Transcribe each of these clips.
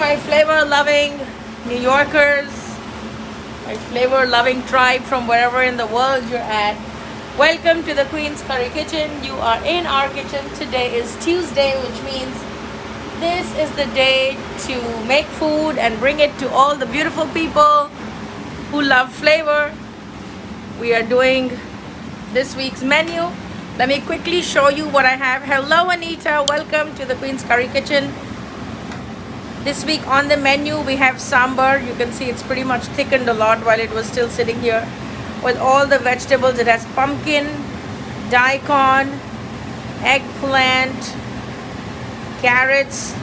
my flavor-loving New Yorkers, my flavor-loving tribe from wherever in the world you're at. Welcome to the Queen's Curry Kitchen. You are in our kitchen. Today is Tuesday, which means this is the day to make food and bring it to all the beautiful people who love flavor. We are doing this week's menu. Let me quickly show you what I have. Hello, Anita. Welcome to the Queen's Curry Kitchen. This week on the menu, we have Sambar. You can see it's pretty much thickened a lot while it was still sitting here. With all the vegetables, it has pumpkin, daikon, eggplant, carrots,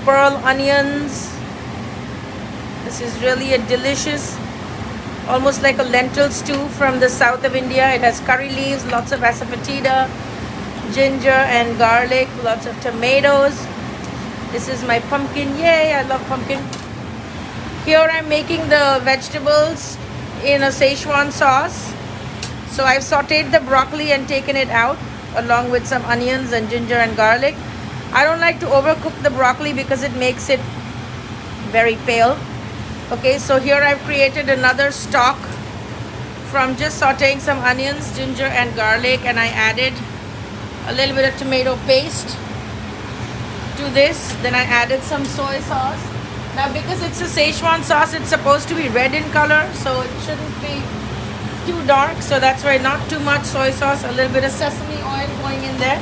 pearl onions. This is really a delicious, almost like a lentil stew from the south of India. It has curry leaves, lots of asafoetida, ginger and garlic, lots of tomatoes. This is my pumpkin. Yay, I love pumpkin. Here I'm making the vegetables in a Szechuan sauce. So I've sauteed the broccoli and taken it out along with some onions and ginger and garlic. I don't like to overcook the broccoli because it makes it very pale. Okay, so here I've created another stock from just sauteing some onions, ginger and garlic, and I added a little bit of tomato paste to this. Then I added some soy sauce. Now because it's a Szechuan sauce, it's supposed to be red in color, so it shouldn't be too dark. So that's why not too much soy sauce, a little bit of sesame oil going in there.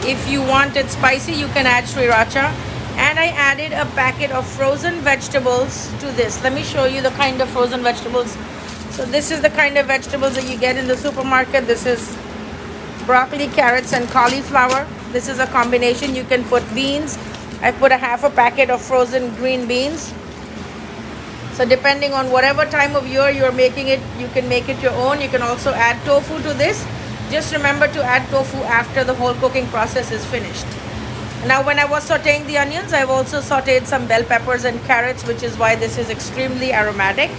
If you want it spicy, you can add sriracha. And I added a packet of frozen vegetables to this. Let me show you the kind of frozen vegetables. So this is the kind of vegetables that you get in the supermarket. This is broccoli, carrots and cauliflower. This is a combination. You can put beans. I put a half a packet of frozen green beans. So depending on whatever time of year you're making it, you can make it your own. You can also add tofu to this. Just remember to add tofu after the whole cooking process is finished. Now when I was sauteing the onions, I've also sauteed some bell peppers and carrots, which is why this is extremely aromatic.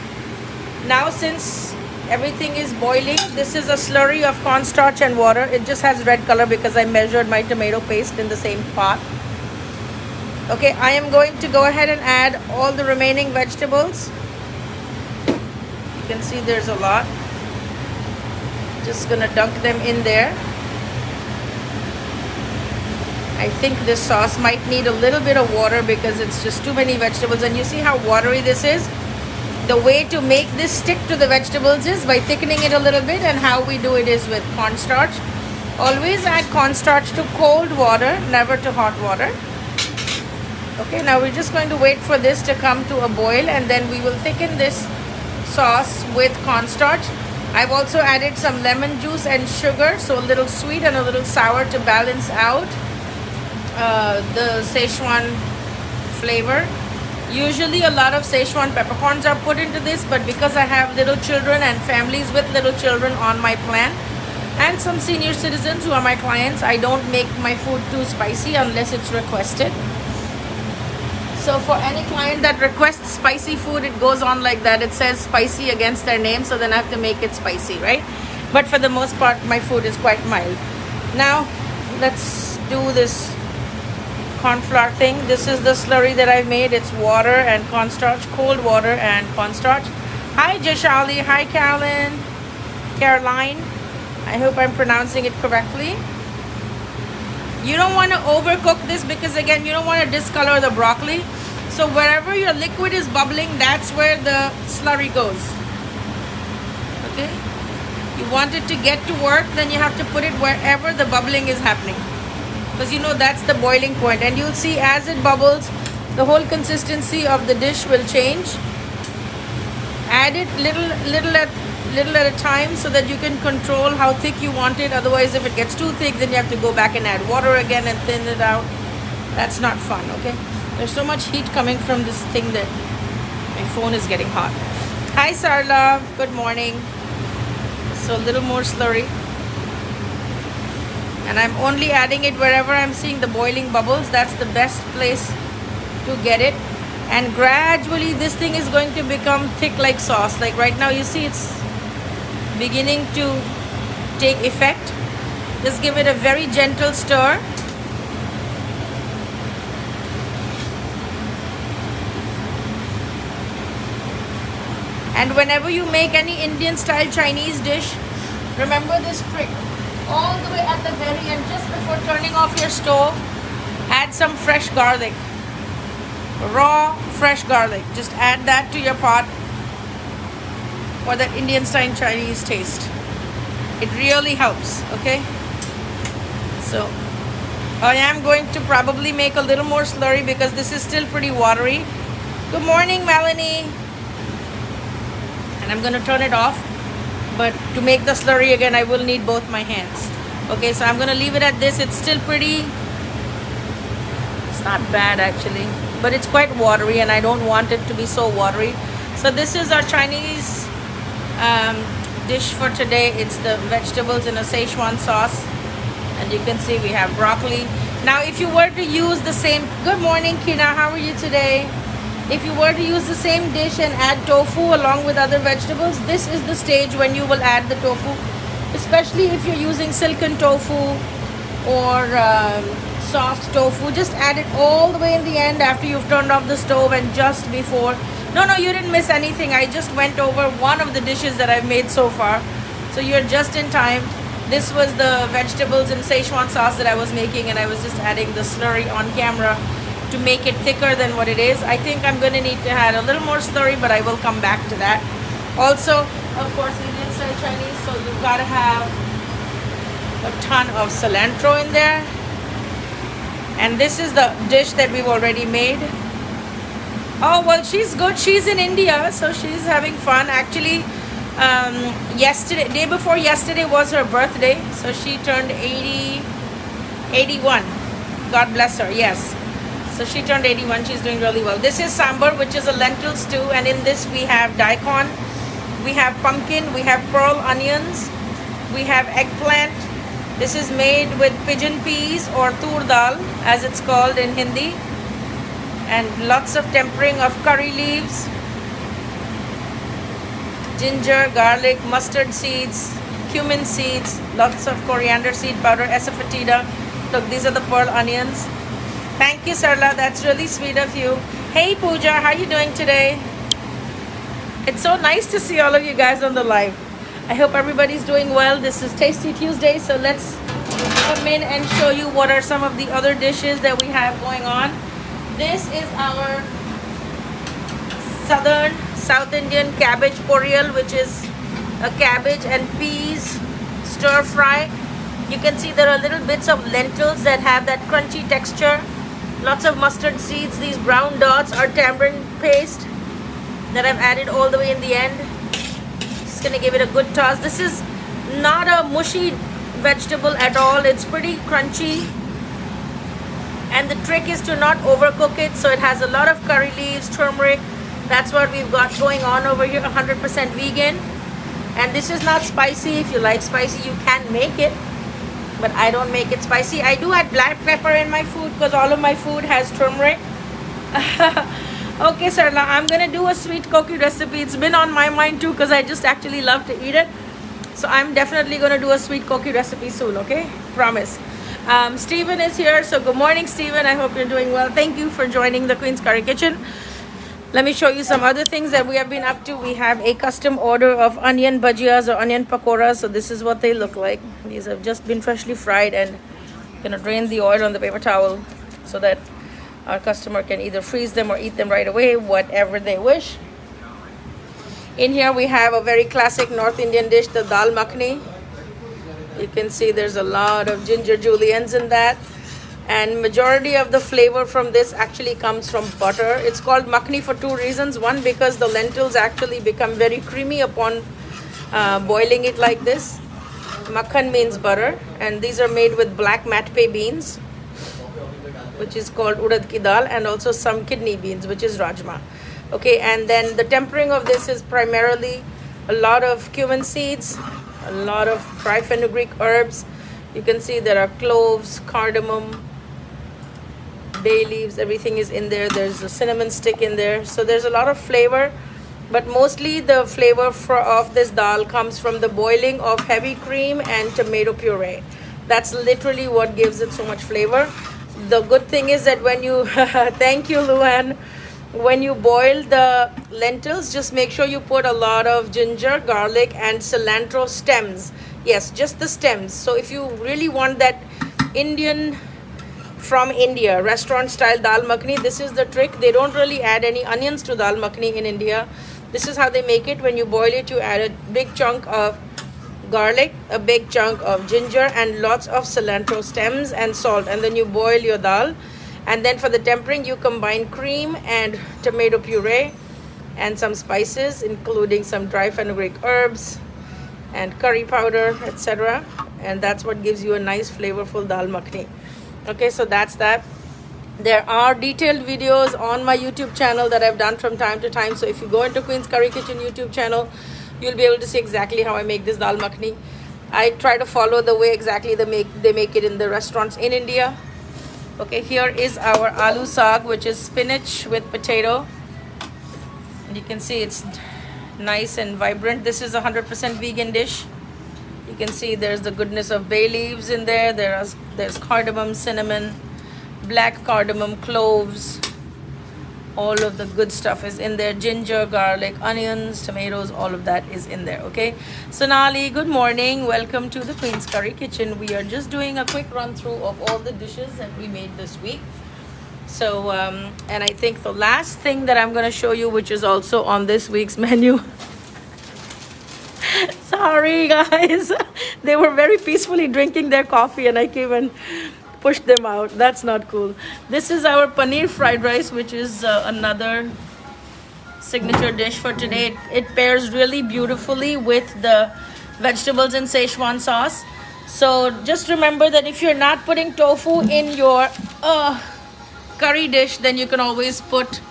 Now since everything is boiling, this is a slurry of cornstarch and water. It just has red color because I measured my tomato paste in the same pot. Okay, I am going to go ahead and add all the remaining vegetables. You can see there's a lot. Just gonna dunk them in there. I think this sauce might need a little bit of water because it's just too many vegetables. And you see how watery this is? The way to make this stick to the vegetables is by thickening it a little bit, and how we do it is with cornstarch. Always add cornstarch to cold water, never to hot water. Okay, now we're just going to wait for this to come to a boil, and then we will thicken this sauce with cornstarch. I've also added some lemon juice and sugar, so a little sweet and a little sour to balance out the Szechuan flavor. Usually a lot of Szechuan peppercorns are put into this, but because I have little children and families with little children on my plan, and some senior citizens who are my clients, I don't make my food too spicy unless it's requested. So for any client that requests spicy food, it goes on like that. It says spicy against their name, so then I have to make it spicy, right? But for the most part, my food is quite mild. Now, let's do this corn flour thing. This is the slurry that I've made. It's water and cornstarch, cold water and cornstarch. Hi, Jashali. Hi, Caroline. I hope I'm pronouncing it correctly. You don't want to overcook this because again, you don't want to discolor the broccoli. So wherever your liquid is bubbling, that's where the slurry goes. Okay? You want it to get to work, then you have to put it wherever the bubbling is happening. Because you know that's the boiling point. And you'll see as it bubbles, the whole consistency of the dish will change. Add it little at a time so that you can control how thick you want it. Otherwise, if it gets too thick, then you have to go back and add water again and thin it out. That's not fun, okay? There's so much heat coming from this thing that my phone is getting hot. Hi, Sarla. Good morning. So a little more slurry. And I'm only adding it wherever I'm seeing the boiling bubbles. That's the best place to get it. And gradually, this thing is going to become thick like sauce. Like right now, you see it's beginning to take effect. Just give it a very gentle stir. And whenever you make any Indian style Chinese dish, remember this trick. All the way at the very end, just before turning off your stove, add some fresh garlic. Raw, fresh garlic. Just add that to your pot for that Indian style Chinese taste. It really helps, okay? So I am going to probably make a little more slurry because this is still pretty watery. Good morning, Melanie. And I'm going to turn it off. But to make the slurry again, I will need both my hands. Okay, so I'm going to leave it at this. It's still pretty... It's not bad actually. But it's quite watery and I don't want it to be so watery. So this is our Chinese dish for today. It's the vegetables in a Szechuan sauce. And you can see we have broccoli. Now if you were to use the same... Good morning, Kina. How are you today? If you were to use the same dish and add tofu along with other vegetables, this is the stage when you will add the tofu. Especially if you're using silken tofu or soft tofu. Just add it all the way in the end after you've turned off the stove and just before. No, you didn't miss anything. I just went over one of the dishes that I've made so far. So you're just in time. This was the vegetables in Szechuan sauce that I was making, and I was just adding the slurry on camera to make it thicker than what it is. I think I'm going to need to add a little more slurry, but I will come back to that. Also, of course, Indian style Chinese, so you've got to have a ton of cilantro in there. And this is the dish that we've already made. Oh, well, she's good. She's in India, so she's having fun. Actually, day before yesterday was her birthday, so she turned 81. God bless her. Yes, so she turned 81. She's doing really well. This is Sambar, which is a lentil stew, and in this we have daikon, we have pumpkin, we have pearl onions, we have eggplant. This is made with pigeon peas or tur dal, as it's called in Hindi, and lots of tempering of curry leaves, ginger, garlic, mustard seeds, cumin seeds, lots of coriander seed powder, asafoetida. Look, these are the pearl onions. Thank you, Sarla. That's really sweet of you. Hey, Pooja. How are you doing today? It's so nice to see all of you guys on the live. I hope everybody's doing well. This is Tasty Tuesday, so let's come in and show you what are some of the other dishes that we have going on. This is our South Indian cabbage poriyal, which is a cabbage and peas stir fry. You can see there are little bits of lentils that have that crunchy texture. Lots of mustard seeds. These brown dots are tamarind paste that I've added all the way in the end. Just gonna give it a good toss. This is not a mushy vegetable at all. It's pretty crunchy. And the trick is to not overcook it. So it has a lot of curry leaves, turmeric. That's what we've got going on over here, 100% vegan. And this is not spicy. If you like spicy, you can make it. But I don't make it spicy. I do add black pepper in my food because all of my food has turmeric. Okay, Sarla, I'm going to do a sweet koki recipe. It's been on my mind too because I just actually love to eat it. So I'm definitely going to do a sweet koki recipe soon, okay? Promise. Stephen is here. So good morning, Stephen. I hope you're doing well. Thank you for joining the Queen's Curry Kitchen. Let me show you some other things that we have been up to. We have a custom order of onion bhajiyas or onion pakoras. So this is what they look like. These have just been freshly fried, and gonna drain the oil on the paper towel so that our customer can either freeze them or eat them right away, whatever they wish. In here we have a very classic North Indian dish, the Dal Makhni. You can see there's a lot of ginger juliennes in that. And majority of the flavor from this actually comes from butter. It's called makhni for two reasons. One, because the lentils actually become very creamy upon boiling it like this. Makhan means butter, and these are made with black matpe beans, which is called urad ki dal, and also some kidney beans, which is rajma. Okay, and then the tempering of this is primarily a lot of cumin seeds, a lot of dry fenugreek herbs. You can see there are cloves, cardamom, bay leaves, everything is in there. There's a cinnamon stick in there. So there's a lot of flavor, but mostly the flavor of this dal comes from the boiling of heavy cream and tomato puree. That's literally what gives it so much flavor. The good thing is that when you, thank you, Luann. when you boil the lentils, just make sure you put a lot of ginger, garlic, and cilantro stems. Yes, just the stems. So if you really want that Indian from India restaurant style dal makhni, this is the trick. They don't really add any onions to dal makhni in India. This is how they make it. When you boil it, you add a big chunk of garlic, a big chunk of ginger, and lots of cilantro stems and salt, and then you boil your dal. And then for the tempering, you combine cream and tomato puree and some spices, including some dry fenugreek herbs and curry powder, etc. And that's what gives you a nice flavorful dal makhni. Okay, so that's that. There are detailed videos on my YouTube channel that I've done from time to time. So if you go into Queen's Curry Kitchen YouTube channel, you'll be able to see exactly how I make this dal makhni. I try to follow the way exactly they make it in the restaurants in India. Okay, here is our aloo saag, which is spinach with potato. And you can see it's nice and vibrant. This is a 100% vegan dish. You can see there's the goodness of bay leaves in there. There's cardamom, cinnamon, black cardamom, cloves. All of the good stuff is in there. Ginger, garlic, onions, tomatoes, all of that is in there. Okay, Sonali, good morning. Welcome to the Queen's Curry Kitchen. We are just doing a quick run through of all the dishes that we made this week. So and I think the last thing that I'm going to show you, which is also on this week's menu, sorry guys, they were very peacefully drinking their coffee and I came and pushed them out. That's not cool. This is our paneer fried rice, which is another signature dish for today. It pairs really beautifully with the vegetables in Szechuan sauce. So just remember that if you're not putting tofu in your curry dish, then you can always put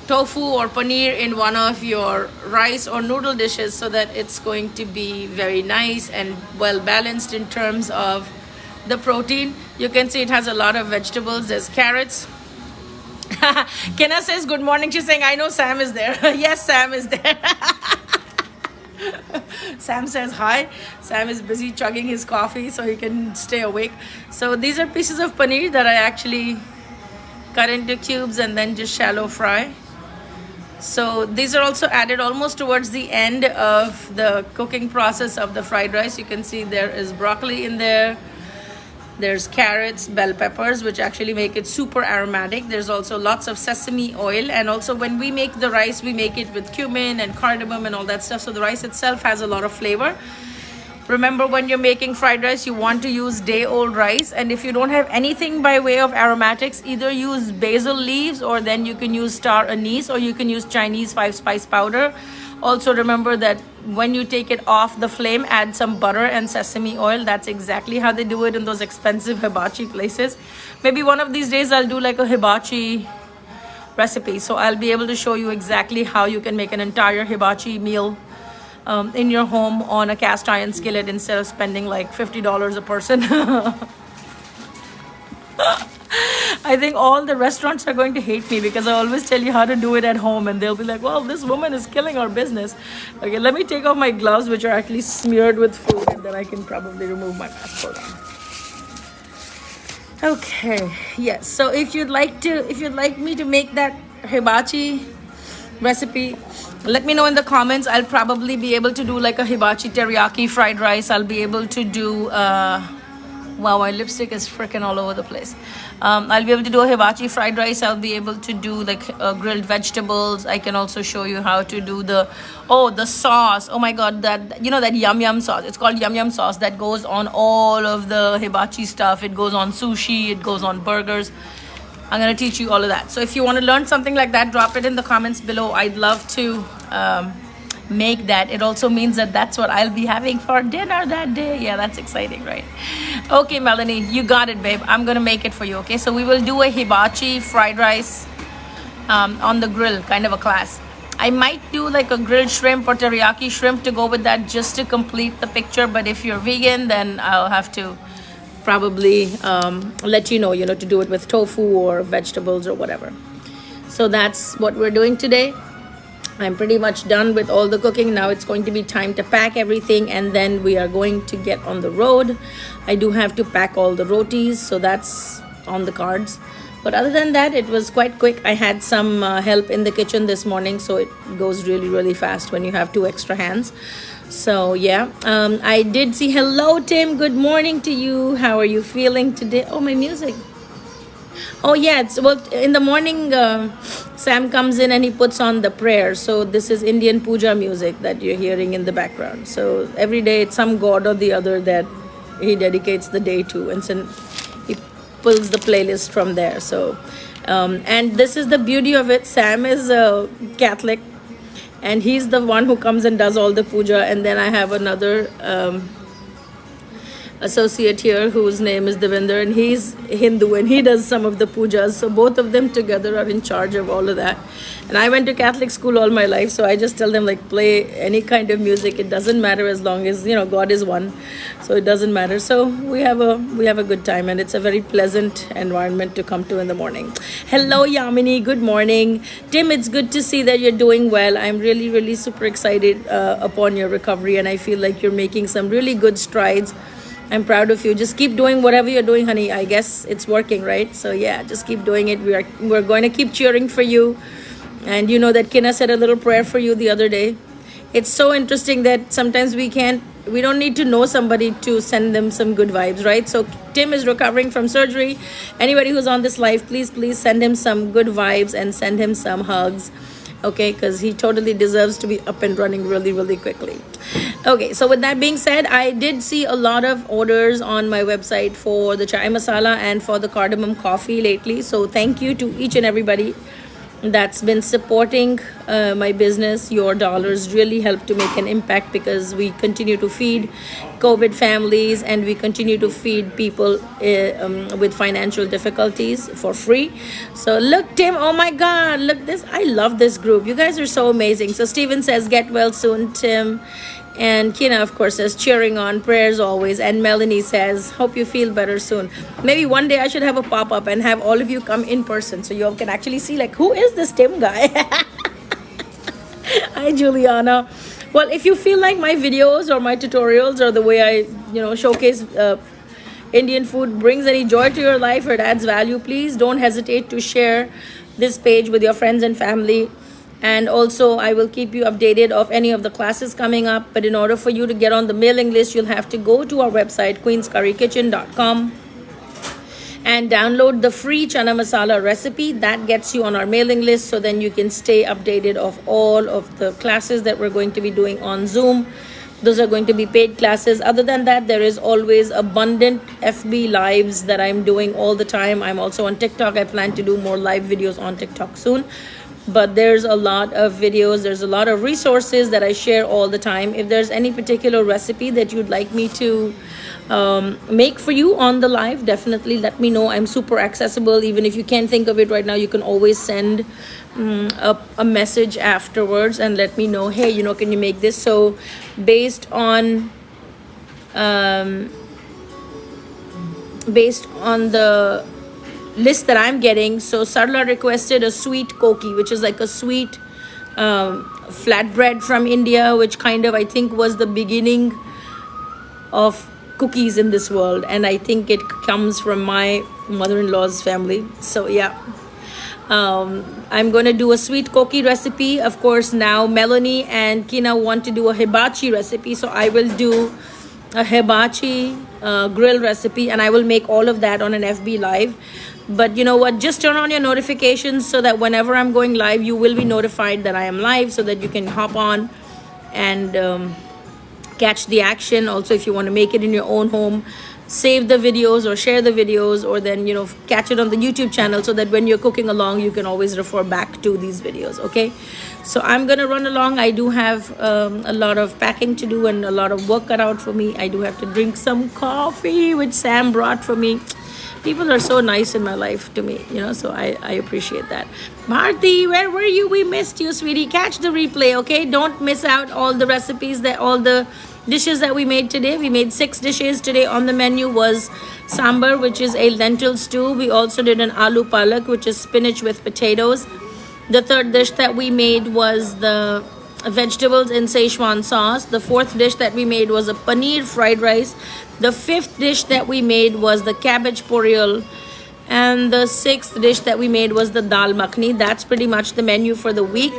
tofu or paneer in one of your rice or noodle dishes, so that it's going to be very nice and well balanced in terms of the protein. You can see it has a lot of vegetables. There's carrots. Kenna says good morning. She's saying, I know Sam is there. Yes, Sam is there. Sam says hi. Sam is busy chugging his coffee so he can stay awake. So these are pieces of paneer that I actually cut into cubes and then just shallow fry. So these are also added almost towards the end of the cooking process of the fried rice. You can see there is broccoli in there. There's carrots, bell peppers, which actually make it super aromatic. There's also lots of sesame oil. And also when we make the rice, we make it with cumin and cardamom and all that stuff. So the rice itself has a lot of flavor. Remember, when you're making fried rice, you want to use day-old rice. And if you don't have anything by way of aromatics, either use basil leaves, or then you can use star anise, or you can use Chinese 5-spice powder. Also remember that when you take it off the flame, add some butter and sesame oil. That's exactly how they do it in those expensive hibachi places. Maybe one of these days I'll do like a hibachi recipe. So I'll be able to show you exactly how you can make an entire hibachi meal in your home on a cast iron skillet instead of spending like $50 a person. I think all the restaurants are going to hate me because I always tell you how to do it at home, and they'll be like, well, this woman is killing our business. Okay, let me take off my gloves, which are actually smeared with food, and then I can probably remove my mask. Hold on. Okay, yes. So if you'd like me to make that hibachi recipe, let me know in the comments. I'll probably be able to do like a hibachi teriyaki fried rice. I'll be able to do wow, my lipstick is freaking all over the place. I'll be able to do a hibachi fried rice. I'll be able to do like grilled vegetables. I can also show you how to do the sauce. Oh my god, that that yum yum sauce. It's called yum yum sauce that goes on all of the hibachi stuff. It goes on sushi, it goes on burgers. I'm going to teach you all of that. So if you want to learn something like that, drop it in the comments below. I'd love to make that. It also means that that's what I'll be having for dinner that day. Yeah, that's exciting, right? Okay, Melanie, you got it, babe. I'm gonna make it for you. Okay, so we will do a hibachi fried rice on the grill, kind of a class. I might do like a grilled shrimp or teriyaki shrimp to go with that, just to complete the picture. But if you're vegan, then I'll have to probably let you know, to do it with tofu or vegetables or whatever. So that's what we're doing today. I'm pretty much done with all the cooking. Now it's going to be time to pack everything, and then we are going to get on the road. I do have to pack all the rotis, so that's on the cards. But other than that, it was quite quick. I had some help in the kitchen this morning, so it goes really, really fast when you have 2 extra hands. So yeah, I did see. Hello, Tim. Good morning to you. How are you feeling today? Oh, my music. Oh yeah, it's well in the morning. Sam comes in and he puts on the prayer. So this is Indian puja music that you're hearing in the background. So every day it's some god or the other that he dedicates the day to, and so he pulls the playlist from there. So, and this is the beauty of it. Sam is a Catholic, and he's the one who comes and does all the puja. And then I have another associate here whose name is Devinder, and he's Hindu and he does some of the pujas. So both of them together are in charge of all of that. And I went to Catholic school all my life, so I just tell them, like, play any kind of music. It doesn't matter as long as, you know, God is one. So it doesn't matter. So we have a good time, and it's a very pleasant environment to come to in the morning. Hello, Yamini. Good morning. Tim, it's good to see that you're doing well. I'm really, really super excited upon your recovery, and I feel like you're making some really good strides. I'm proud of you. Just keep doing whatever you're doing, honey. I guess it's working, right? So yeah, just keep doing it. We're going to keep cheering for you. And you know that Kina said a little prayer for you the other day. It's so interesting that sometimes we don't need to know somebody to send them some good vibes, right? So Tim is recovering from surgery. Anybody who's on this live, please send him some good vibes and send him some hugs. Okay, because he totally deserves to be up and running really, really quickly. Okay, so with that being said, I did see a lot of orders on my website for the chai masala and for the cardamom coffee lately. So thank you to each and everybody that's been supporting my business. Your dollars really help to make an impact, because we continue to feed COVID families and we continue to feed people with financial difficulties for free. So look, Tim, oh my God, look this. I love this group. You guys are so amazing. So Steven says, get well soon, Tim. And Kina, of course, says, cheering on, prayers always. And Melanie says, hope you feel better soon. Maybe one day I should have a pop-up and have all of you come in person so you all can actually see, like, who is this Tim guy? Hi, Juliana. Well, if you feel like my videos or my tutorials or the way I, showcase Indian food brings any joy to your life or it adds value, please don't hesitate to share this page with your friends and family. And also, I will keep you updated of any of the classes coming up. But in order for you to get on the mailing list, you'll have to go to our website, queenscurrykitchen.com, and download the free chana masala recipe. That gets you on our mailing list, so then you can stay updated of all of the classes that we're going to be doing on Zoom. Those are going to be paid classes. Other than that, there is always abundant FB lives that I'm doing all the time. I'm also on TikTok. I plan to do more live videos on TikTok soon. But there's a lot of videos, there's a lot of resources that I share all the time. If there's any particular recipe that you'd like me to make for you on the live, definitely let me know. I'm super accessible. Even if you can't think of it right now, you can always send a message afterwards and let me know, hey, can you make this? So based on the list that I'm getting, so Sarla requested a sweet koki, which is like a sweet flatbread from India, which kind of, I think, was the beginning of cookies in this world, and I think it comes from my mother-in-law's family. So yeah, I'm gonna do a sweet koki recipe. Of course, now Melanie and Kina want to do a hibachi recipe, so I will do a hibachi grill recipe, and I will make all of that on an FB live. But you know what, just turn on your notifications so that whenever I'm going live, you will be notified that I am live, so that you can hop on and catch the action. Also, if you want to make it in your own home, save the videos or share the videos, or then catch it on the YouTube channel, so that when you're cooking along, you can always refer back to these videos. Okay, so I'm gonna run along. I do have a lot of packing to do and a lot of work cut out for me. I do have to drink some coffee, which Sam brought for me. People are so nice in my life to me, so I appreciate that. Bharti, where were you? We missed you, sweetie. Catch the replay, okay? Don't miss out all the recipes, all the dishes that we made today. We made 6 dishes today. On the menu was Sambar, which is a lentil stew. We also did an aloo palak, which is spinach with potatoes. The third dish that we made was the vegetables in Szechuan sauce. The fourth dish that we made was a paneer fried rice. The fifth dish that we made was the cabbage Poriyal And the sixth dish that we made was the Dal Makhni. That's pretty much the menu for the week.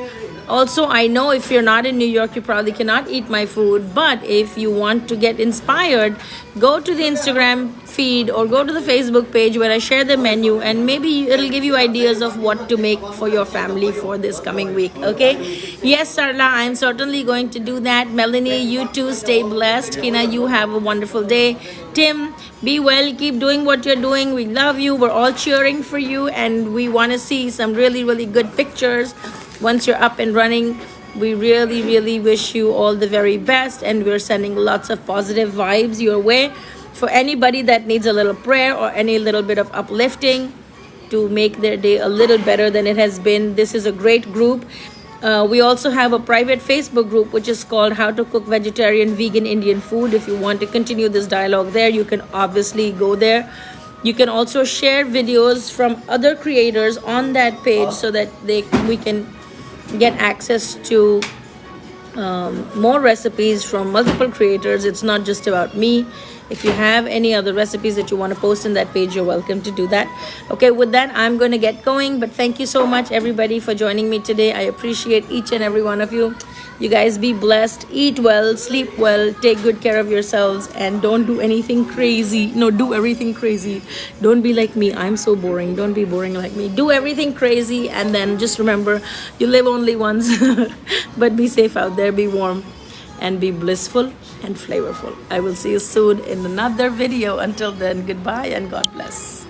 Also, I know if you're not in New York, you probably cannot eat my food. But if you want to get inspired, go to the Instagram feed or go to the Facebook page where I share the menu, and maybe it'll give you ideas of what to make for your family for this coming week. Okay? Yes, Sarla, I'm certainly going to do that. Melanie, you too. Stay blessed. Kina, you have a wonderful day. Tim, be well. Keep doing what you're doing. We love you. We're all cheering for you, and we want to see some really, really good pictures once you're up and running. We really, really wish you all the very best, and we're sending lots of positive vibes your way. For anybody that needs a little prayer or any little bit of uplifting to make their day a little better than it has been, this is a great group. We also have a private Facebook group which is called How to Cook Vegetarian, Vegan, Indian Food. If you want to continue this dialogue there, you can obviously go there. You can also share videos from other creators on that page so that we can get access to more recipes from multiple creators. It's not just about me. If you have any other recipes that you want to post in that page, you're welcome to do that. Okay, with that, I'm going to get going. But thank you so much, everybody, for joining me today. I appreciate each and every one of you. You guys be blessed, eat well, sleep well, take good care of yourselves, and don't do anything crazy. No, do everything crazy. Don't be like me. I'm so boring. Don't be boring like me. Do everything crazy, and then just remember, you live only once. But be safe out there, be warm, and be blissful and flavorful. I will see you soon in another video. Until then, goodbye and God bless.